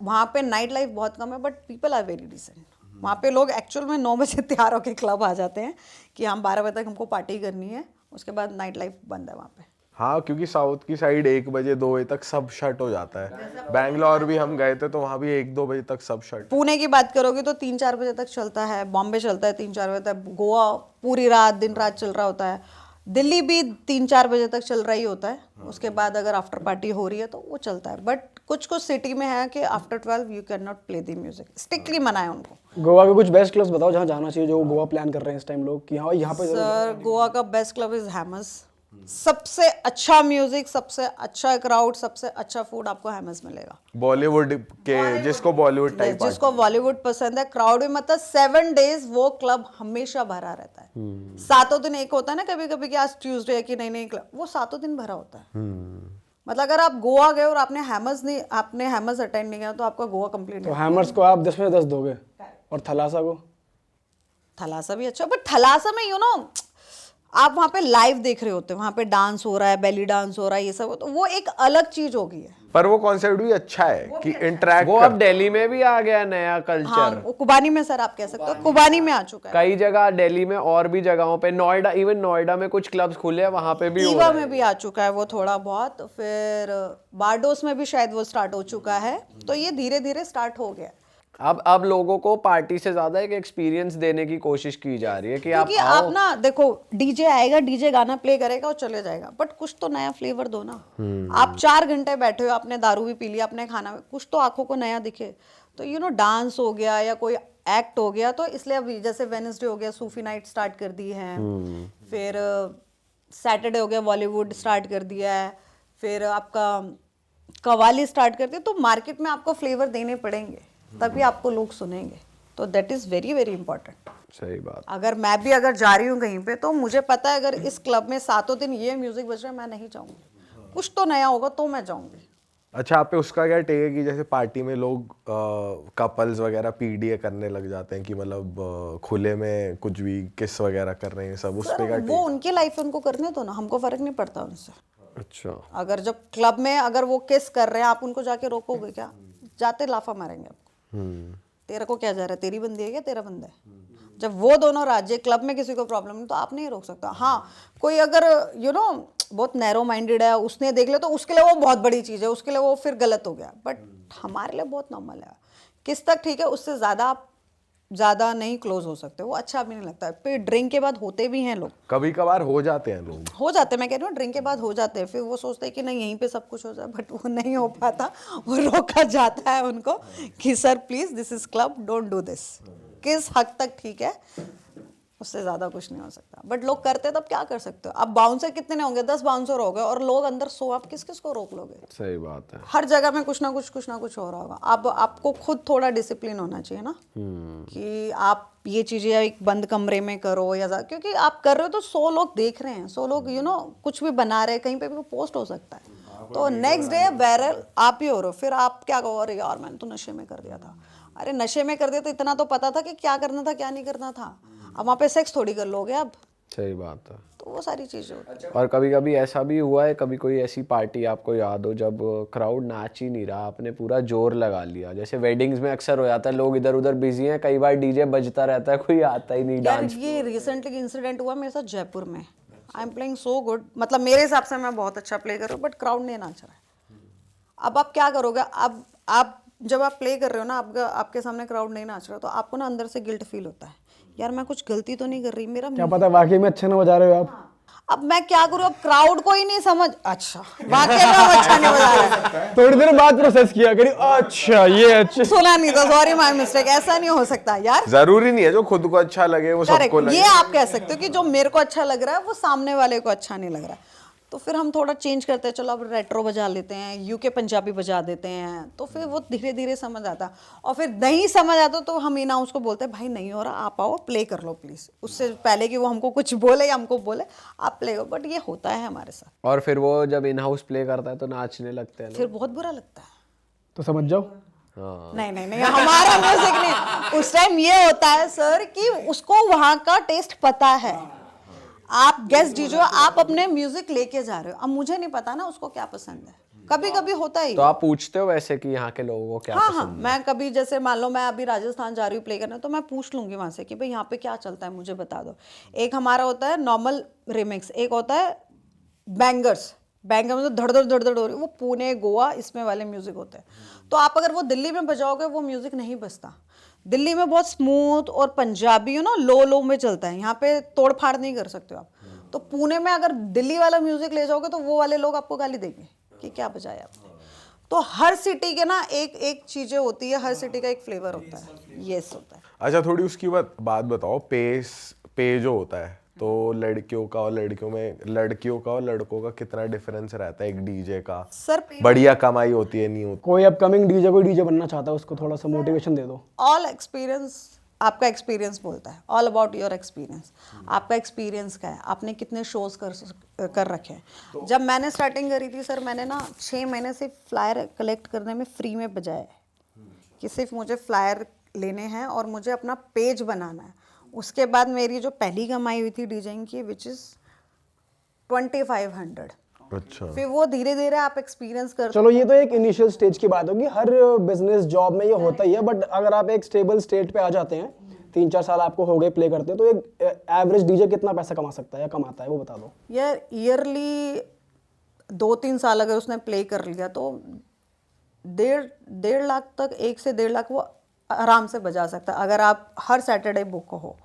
वहाँ पे नाइट लाइफ बहुत कम है। But people are very decent. वहाँ पे लोग एक्चुअल में 9 बजे तैयार होकर क्लब आ जाते हैं कि हम 12 बजे तक हमको पार्टी करनी है, उसके बाद नाइट लाइफ बंद है वहाँ पे। हाँ, क्योंकि साउथ की साइड 1 बजे 2 बजे तक सब शट हो जाता है। बैंगलोर भी हम गए थे तो वहाँ भी 1-2 बजे तक सब शट। पुणे की बात करोगे तो 3-4 बजे तक चलता है, बॉम्बे चलता है 3-4 बजे तक, गोवा पूरी रात दिन रात चल रहा होता है, दिल्ली भी 3-4 बजे तक चल रहा ही होता है। उसके बाद अगर आफ्टर पार्टी हो रही है तो वो चलता है। बट कुछ कुछ सिटी में है कि after 12 you can not play the music, strictly मना है उनको। गोवा के कुछ बेस्ट क्लब्स बताओ जहाँ जाना चाहिए, जो गोवा प्लान कर रहे हैं इस टाइम लोग कि हाँ यहाँ पे सर गोवा का बेस्ट क्लब इज हैमर्स। सबसे अच्छा म्यूजिक, सबसे अच्छा क्राउड, सबसे अच्छा फूड आपको हैमर्स मिलेगा। बॉलीवुड के जिसको बॉलीवुड टाइप जिसको बॉलीवुड पसंद है, क्राउड में मतलब 7 डेज वो क्लब हमेशा भरा रहता है। 7 दिन एक होता है ना कभी कभी कि आज ट्यूसडे है कि नहीं क्लब, वो 7 दिन भरा होता है। मतलब अगर आप गोवा गए और आपने हैमर्स अटेंड नहीं किया तो आपका गोवा कंप्लीट तो नहीं। हैमर्स को आप 10 में 10 दोगे और थलासा को? थलासा भी अच्छा, बट थलासा में आप वहाँ पे लाइव देख रहे होते हैं, वहाँ पे डांस हो रहा है, बेली डांस हो रहा है, ये सब, तो वो एक अलग चीज होगी है। पर वो कॉन्सेप्ट भी अच्छा है कि इंटरैक्ट। वो अब दिल्ली में भी आ गया नया कल्चर। हाँ, वो कुबानी में सर आप कह सकते हो, कुबानी में आ चुका है। कई जगह दिल्ली में और भी जगहों पे, नोएडा, इवन नोएडा में कुछ क्लब्स खुले हैं, वहाँ पे भी हो ईवा रहा है। में भी आ चुका है वो थोड़ा बहुत, फिर बारडोस में भी शायद वो स्टार्ट हो चुका है। तो ये धीरे धीरे स्टार्ट हो गया। अब लोगों को पार्टी से ज्यादा एक एक्सपीरियंस देने की कोशिश की जा रही है कि क्योंकि आप ना देखो, डीजे आएगा, डीजे गाना प्ले करेगा और चले जाएगा, बट कुछ तो नया फ्लेवर दो ना। आप 4 घंटे बैठे हो, आपने दारू भी पी लिया, आपने खाना, कुछ तो आंखों को नया दिखे। तो डांस हो गया या कोई एक्ट हो गया, तो इसलिए अभी जैसे वेडनेसडे हो गया, सूफी नाइट स्टार्ट कर दी है, फिर सैटरडे हो गया, बॉलीवुड स्टार्ट कर दिया है, फिर आपका कवाली स्टार्ट कर दिया। तो मार्केट में आपको फ्लेवर देने पड़ेंगे, तभी आपको लोग सुनेंगे। तो that is very very important. सही बात। अगर मैं भी अगर जा रही हूँ कहीं पे, तो मुझे पता है अगर इस क्लब में 7 दिन ये म्यूजिक बज रहा है, मैं नहीं जाऊंगी, कुछ तो नया होगा तो मैं जाऊंगी। अच्छा, आप पे उसका क्या टेक है कि जैसे पार्टी में लोग कपल्स वगैरह पीडीए करने लग जाते हैं कि मतलब खुले में कुछ भी किस वगैरह कर रहे हैं सब, उस पे क्या वो उनकी लाइफ उनको करने दो ना, हमको फर्क नहीं पड़ता उनसे। अच्छा, अगर जब क्लब में अगर वो किस कर रहे हैं, आप उनको जाके रोकोगे क्या? जाते लाफा मारेंगे आपको। तेरे को क्या जा रहा है, तेरी बंदी है क्या, तेरा बंदा है? जब वो दोनों राज्य क्लब में किसी को प्रॉब्लम नहीं तो आप नहीं रोक सकता। हाँ, कोई अगर बहुत नैरो माइंडेड है, उसने देख लिया तो उसके लिए वो बहुत बड़ी चीज़ है, उसके लिए वो फिर गलत हो गया। बट हमारे लिए बहुत नॉर्मल है, किस तक ठीक है, उससे ज़्यादा नहीं क्लोज हो सकते, वो अच्छा भी नहीं लगता। फिर ड्रिंक के बाद होते भी हैं लोग, कभी कभार हो जाते हैं लोग, हो जाते हैं, मैं कह रही हूँ ड्रिंक के बाद हो जाते हैं। फिर वो सोचते हैं कि नहीं यहीं पे सब कुछ हो जाए, बट वो नहीं हो पाता। वो रोका जाता है उनको कि sir please this is club, don't do this. किस हद तक ठीक है, उससे ज़्यादा कुछ नहीं हो सकता। बट लोग करते तब क्या कर सकते हो? अब बाउंसर कितने होंगे, 10 बाउंसर हो गए और लोग अंदर 100, आप किस किस को रोक लोगे? सही बात है। हर जगह में कुछ ना कुछ हो रहा होगा। अब आपको खुद थोड़ा डिसिप्लिन होना चाहिए ना, कि आप ये चीजें एक बंद कमरे में करो क्योंकि आप कर रहे हो तो 100 लोग देख रहे हैं, 100 लोग कुछ भी बना रहे हैं, कहीं पे भी पोस्ट हो सकता है, तो नेक्स्ट डे वायरल आप ही हो रहे हो। फिर आप क्या कहो, अरे यार मैंने तो नशे में कर दिया था। अरे नशे में कर दिया तो इतना तो पता था कि क्या करना था क्या नहीं करना था। अब वहाँ पे सेक्स थोड़ी कर लोगे अब। सही बात है। तो वो सारी चीजें होती हैं। और कभी कभी ऐसा भी हुआ है, कभी कोई ऐसी पार्टी आपको याद हो जब क्राउड नाच ही नहीं रहा, आपने पूरा जोर लगा लिया? जैसे वेडिंग्स में अक्सर हो जाता है, लोग इधर उधर बिजी हैं, कई बार डीजे बजता रहता है, कोई आता ही नहीं यार डांस। ये रिसेंटली इंसिडेंट हुआ मेरे साथ जयपुर में। I am playing so good, मतलब मेरे हिसाब से मैं बहुत अच्छा प्ले कर रहा हूँ, बट क्राउड नहीं नाच रहा है। अब आप क्या करोगे? अब आप जब आप प्ले कर रहे हो ना, आपके सामने क्राउड नहीं नाच रहा, तो आपको ना अंदर से गिल्ट फील होता है, यार मैं कुछ गलती तो नहीं कर रही, मेरा क्या पता वाकई में अच्छा ना बजा रहे हो आप। अब मैं क्या करूँ? अब क्राउड को ही नहीं समझ, अच्छा वाकई में हम अच्छा नहीं बजा रहे। थोड़ी देर बाद प्रोसेस किया करी, अच्छा ये अच्छा। सुना नहीं था, सॉरी माय मिस्टेक। ऐसा नहीं हो सकता यार, जरूरी नहीं है जो खुद को अच्छा लगे वो सबको करेक्ट। लगे। ये आप कह सकते हो कि जो मेरे को अच्छा लग रहा है वो सामने वाले को अच्छा नहीं लग रहा है, तो फिर हम थोड़ा चेंज करते हैं, चलो अब रेट्रो बजा लेते हैं, यूके पंजाबी बजा देते हैं, तो फिर वो धीरे धीरे समझ आता। और फिर नहीं समझ आता तो हम इन हाउस को बोलते हैं, भाई नहीं हो रहा, आप आओ प्ले कर लो प्लीज, उससे पहले कि वो हमको कुछ बोले या हमको बोले आप प्ले करो। बट ये होता है हमारे साथ। और फिर वो जब इन हाउस प्ले करता है तो नाचने लगते हैं लोग। फिर बहुत बुरा लगता है। तो समझ जाओ। हाँ। नहीं, हमारा म्यूजिक नहीं। उस टाइम ये होता है सर कि उसको वहां का टेस्ट पता है। आप गेस्ट डीजे, आप अपने म्यूजिक लेके जा रहे हो, अब मुझे नहीं पता ना उसको क्या पसंद है, कभी कभी होता ही। तो आप पूछते हो वैसे कि यहाँ के लोगों को क्या हाँ पसंद हाँ, मैं कभी जैसे मान लो मैं अभी राजस्थान जा रही हूँ प्ले करने, तो मैं पूछ लूंगी वहां से कि भाई यहाँ पे क्या चलता है, मुझे बता दो। एक हमारा होता है नॉर्मल रिमिक्स, एक होता है बैंगर्स। बैंगर में तो धड़ धड़ हो रही है, वो पुणे गोवा इसमें वाले म्यूजिक होते हैं। तो आप अगर वो दिल्ली में बजाओगे वो म्यूजिक नहीं बजता। दिल्ली में बहुत स्मूथ और पंजाबी लो में चलता है, यहाँ पे तोड़ फाड़ नहीं कर सकते हो आप। तो पुणे में अगर दिल्ली वाला म्यूजिक ले जाओगे तो वो वाले लोग आपको गाली देंगे कि क्या बजाया आपने। तो हर सिटी के ना एक चीजें होती है, हर सिटी का एक फ्लेवर होता है, यस होता है। अच्छा, थोड़ी उसकी बात बताओ। पे जो होता है, तो लड़कियों का और लड़कों का कितना डिफरेंस रहता है एक डीजे का? सर बढ़िया कमाई होती है नहीं होती? कोई अपकमिंग डीजे कोई डीजे बनना चाहता है, उसको थोड़ा सा मोटिवेशन दे दो। ऑल एक्सपीरियंस, आपका एक्सपीरियंस बोलता है, ऑल अबाउट योर एक्सपीरियंस। आपका एक्सपीरियंस क्या है, आपने कितने शोज कर रखे हैं। जब मैंने स्टार्टिंग करी थी सर, मैंने ना 6 महीने से फ्लायर कलेक्ट करने में फ्री में बजाया है, कि सिर्फ मुझे फ्लायर लेने हैं और मुझे अपना पेज बनाना है। उसके बाद मेरी जो पहली कमाई हुई थी डीजेइंग की, विच इज़ 2500। अच्छा, फिर वो धीरे धीरे आप एक्सपीरियंस कर। चलो ये तो एक इनिशियल स्टेज की बात होगी, हर बिजनेस जॉब में ये होता ही है। बट अगर आप एक स्टेबल स्टेट पे आ जाते हैं, 3-4 साल आपको हो गए प्ले करते हैं, तो एक एवरेज डीजे कितना पैसा कमा सकता है या कमाता है वो बता दो। यार ईयरली 2-3 साल अगर उसने प्ले कर लिया तो 1.5 लाख तक, 1 से 1.5 लाख वो आराम से बजा सकता है, अगर आप हर सैटरडे बुक हो।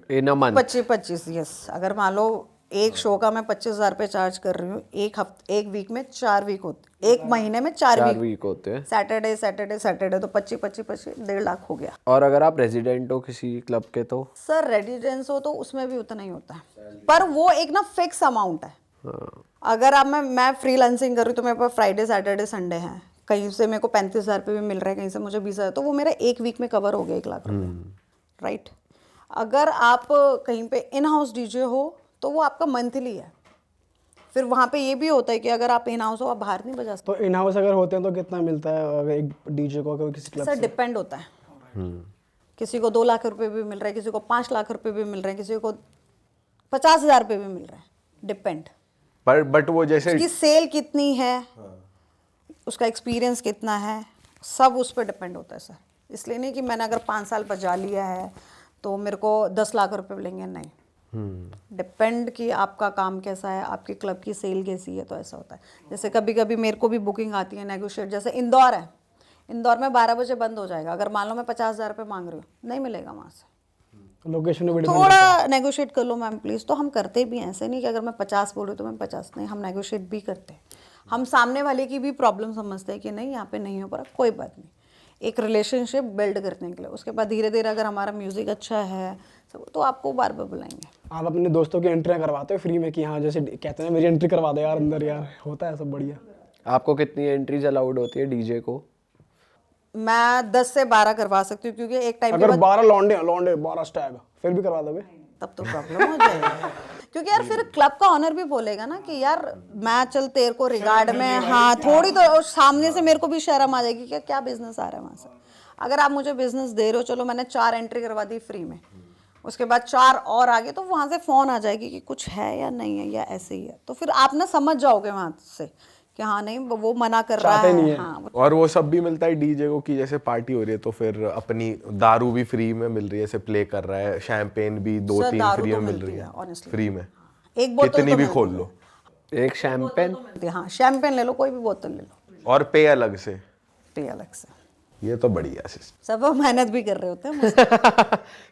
इन अ मंथ 25 यस। अगर मान लो एक शो का मैं 25,000 रुपये चार्ज कर रही हूँ, एक वीक में 4 वीक होते, एक महीने में 4 वीक होते हैं, सैटरडे तो 25 1.5 लाख हो गया। और अगर आप रेजिडेंट हो किसी क्लब के तो? सर रेजिडेंस हो तो उसमें भी उतना ही होता है, पर वो एक ना फिक्स अमाउंट है। अगर आप मैं फ्रीलांसिंग कर रही हूँ तो मेरे पास फ्राइडे सैटरडे संडे है, कहीं से मेरे को 35,000 रुपये भी मिल रहा है, कहीं से मुझे 20,000, तो वो मेरा एक वीक में कवर हो गया 1 लाख रुपये, राइट। अगर आप कहीं पे इन हाउस डीजे हो तो वो आपका मंथली है। फिर वहाँ पे ये भी होता है कि अगर आप इन हाउस हो, आप बाहर नहीं बजा सकते। तो इन हाउस अगर होते हैं तो कितना मिलता है अगर एक डीजे को अगर किसी क्लब सर से? डिपेंड होता है, किसी को 2 लाख रुपए भी मिल रहा है, किसी को 5 लाख रुपए भी मिल रहे हैं, किसी को 50,000 रुपये भी मिल रहे हैं, डिपेंड। बट वो जैसे उसकी सेल कितनी है, उसका एक्सपीरियंस कितना है, सब उस पर डिपेंड होता है सर। इसलिए नहीं कि मैंने अगर 5 साल बजा लिया है तो मेरे को 10 लाख रुपए मिलेंगे, नहीं। डिपेंड कि आपका काम कैसा है, आपके क्लब की सेल कैसी है, तो ऐसा होता है। जैसे कभी कभी मेरे को भी बुकिंग आती है नेगोशिएट, जैसे इंदौर है, इंदौर में 12 बजे बंद हो जाएगा, अगर मान लो मैं 50,000 रुपये मांग रही हूँ, नहीं मिलेगा वहाँ से, लोकेशन में थोड़ा नेगोशिएट कर लो मैम प्लीज़। तो हम करते भी हैं, ऐसे नहीं कि अगर मैं 50 बोल रही हूँ तो मैं 50 नहीं, हम नेगोशिएट भी करते हैं। हम सामने वाले की भी प्रॉब्लम समझते हैं कि नहीं यहाँ पे नहीं हो पा रहा, कोई बात नहीं, एक रिलेशनशिप बिल्ड करने के लिए। उसके बाद धीरे धीरे अगर हमारा म्यूज़िक अच्छा है, से, तो आपको बार बार बुलाएंगे। आप अपने दोस्तों की एंट्री करवाते हो फ्री में कि हाँ जैसे कहते हैं मेरी एंट्री करवा दे यार अंदर, यार होता है सब बढ़िया? आपको कितनी एंट्रीज अलाउड होती है डीजे को? मैं 10 से 12 करवा सकती हूँ, क्योंकि एक टाइम अगर 12 लौंडे 12 स्टैग फिर भी करवा दोगे? तब तो प्रॉब्लम हो जाएगी। क्योंकि यार फिर क्लब का ऑनर भी बोलेगा ना कि यार मैं चल तेरे को रिगार्ड में, हाँ थोड़ी तो सामने से मेरे को भी शर्म आ जाएगी कि क्या बिजनेस आ रहा है वहाँ से। अगर आप मुझे बिजनेस दे रहे हो, चलो मैंने 4 एंट्री करवा दी फ्री में, उसके बाद 4 और आगे, तो वहाँ से फ़ोन आ जाएगी कि कुछ है या नहीं है या ऐसे ही है, तो फिर आप ना समझ जाओगे वहाँ से कि हाँ नहीं वो मना कर रहा है। हाँ, और वो सब भी मिलता है डीजे को कि जैसे पार्टी हो रही है तो फिर अपनी दारू भी फ्री में मिल रही है, जैसे प्ले कर रहा है, शैंपेन भी 2-3 दारू फ्री तो में मिल मिलती रही है, है honestly। फ्री में, एक बोतल कितनी तो भी मिलती खोल है। लो। एक शैम्पेन? हाँ शैम्पेन ले लो, कोई भी बोतल ले लो, और पे अलग से, पे अलग से। ये तो बढ़िया सिस्टम। सब वो मेहनत भी कर रहे होते हैं मुझसे।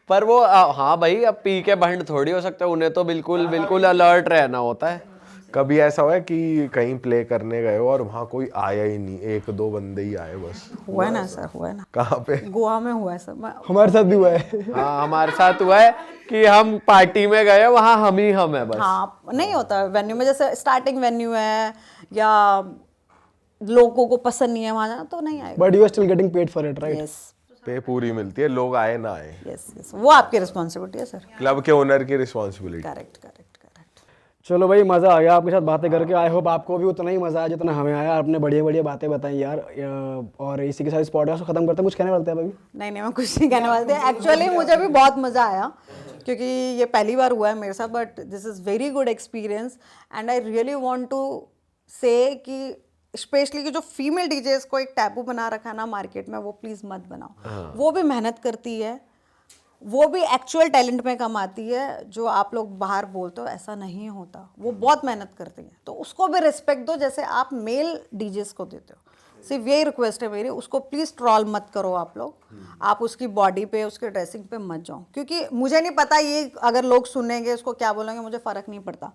पर वो हाँ भाई, अब पी के भंड थोड़ी हो सकता है, उन्हें तो बिल्कुल अलर्ट रहना होता है। कभी ऐसा हुआ है कि कहीं प्ले करने गए हो और वहाँ कोई आया ही नहीं, 1-2 बंदे ही आए बस? हुआ है ना सर, हुआ है ना, कहाँ पे? गोवा में हुआ है सर। हमारे साथ भी हुआ है। हाँ हमारे साथ हुआ है कि हम पार्टी में गए, वहाँ हम है बस। हाँ नहीं होता वेन्यू में, जैसे स्टार्टिंग वेन्यू है या लोगों को पसंद नहीं है वहाँ जाना, तो नहीं आएगा। But you are still getting paid for it, right? Yes pay पूरी मिलती है, लोग आए ना आए। यस यस, वो आपकी रिस्पॉन्सिबिलिटी है सर। क्लब के ओनर की रिस्पॉन्सिबिलिटी। Correct correct correct. चलो भाई, मज़ा आ गया आपके साथ बातें करके। आई होप आपको भी उतना ही मज़ा आया जितना हमें आया। आपने बढ़िया बातें बताई यार। और इसी के साथ इस पॉडकास्ट को खत्म करते हैं। कुछ कहने वाले थे अभी? नहीं मैं कुछ नहीं कहने वाली थी। एक्चुअली मुझे भी बहुत मज़ा आया, क्योंकि ये पहली बार हुआ है मेरे साथ, but this is very good experience and I really want to say कि स्पेशली कि जो फीमेल डीजेस को एक टैबू बना रखा है ना मार्केट में, वो प्लीज़ मत बनाओ। वो भी मेहनत करती है, वो भी एक्चुअल टैलेंट में कमाती है। जो आप लोग बाहर बोलते हो ऐसा नहीं होता, वो बहुत मेहनत करती है, तो उसको भी रिस्पेक्ट दो जैसे आप मेल डीजेस को देते हो। सिर्फ यही रिक्वेस्ट है मेरी, उसको प्लीज़ ट्रॉल मत करो आप लोग। आप उसकी बॉडी पे, उसके ड्रेसिंग पे मत जाओ, क्योंकि मुझे नहीं पता ये अगर लोग सुनेंगे उसको क्या बोलेंगे, मुझे फ़र्क नहीं पड़ता,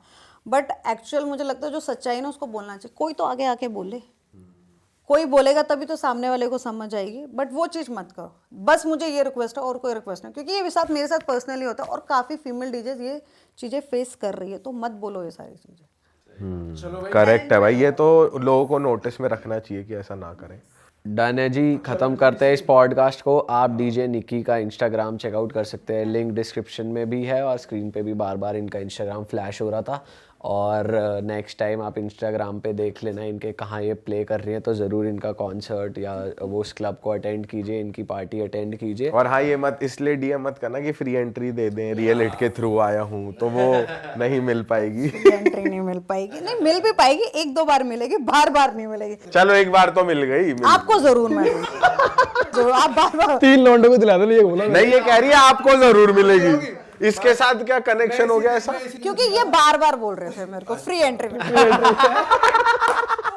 बट एक्चुअल मुझे लगता है जो सच्चाई ना उसको बोलना चाहिए। कोई तो आगे आके बोले, कोई बोलेगा तभी तो सामने वाले को समझ आएगी, बट वो चीज़ मत करो। बस मुझे ये रिक्वेस्ट है और कोई रिक्वेस्ट नहीं, क्योंकि ये साथ मेरे साथ पर्सनली होता है और काफ़ी फीमेल डीजेस ये चीज़ें फेस कर रही है, तो मत बोलो ये सारी चीज़ें। करेक्ट है भाई, ये तो लोगों को नोटिस में रखना चाहिए कि ऐसा ना करें। डन है जी, ख़त्म करते हैं इस पॉडकास्ट को। आप डीजे निकी का इंस्टाग्राम चेकआउट कर सकते हैं, लिंक डिस्क्रिप्शन में भी है और स्क्रीन पे भी बार बार इनका इंस्टाग्राम फ्लैश हो रहा था। और नेक्स्ट टाइम आप इंस्टाग्राम पे देख लेना इनके कहाँ ये प्ले कर रही हैं, तो ज़रूर इनका कॉन्सर्ट या वो उस क्लब को अटेंड कीजिए, इनकी पार्टी अटेंड कीजिए। और हाँ, ये मत इसलिए डीएम मत करना कि फ्री एंट्री दे दें, रियल हिट के थ्रू आया हूँ, तो वो नहीं मिल पाएगी। एंट्री नहीं मिल पाएगी, नहीं मिल भी पाएगी, 1-2 बार मिलेगी, बार नहीं मिलेगी। चलो एक बार तो मिल गई। आपको जरूर मिलेगी, जरूर। आप बार 3 लौंडों को दिला दो, ये बोला नहीं, ये कह रही है आपको जरूर मिलेगी। इसके साथ क्या कनेक्शन हो गया ऐसा? क्योंकि ये बार बोल रहे थे मेरे को फ्री एंट्री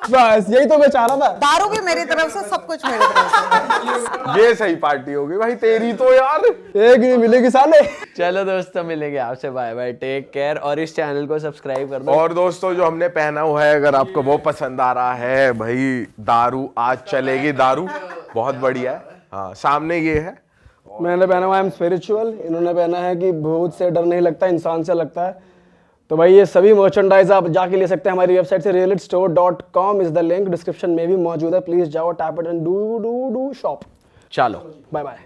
बस यही तो मैं चाह रहा था। दारू भी मेरी तरफ से, सब कुछ मेरी तरफ से। ये सही पार्टी होगी भाई तेरी तो यार। एक नहीं मिलेगी साले। चलो दोस्तों, मिलेंगे आपसे, बाय बाय, टेक केयर और इस चैनल को सब्सक्राइब कर दो। और दोस्तों, जो हमने पहना हुआ है अगर आपको वो पसंद आ रहा है, भाई दारू आज चलेगी, दारू बहुत बढ़िया है। हाँ, सामने ये है, मैंने पहना हुआ आई एम स्पिरिचुअल, इन्होंने पहना है कि भूत से डर नहीं लगता, इंसान से लगता है। तो भाई ये सभी मर्चेंडाइज आप जाके ले सकते हैं हमारी वेबसाइट से, realitstore.com is the link, description में भी मौजूद है। प्लीज जाओ, tap it and do shop. चलो बाय बाय।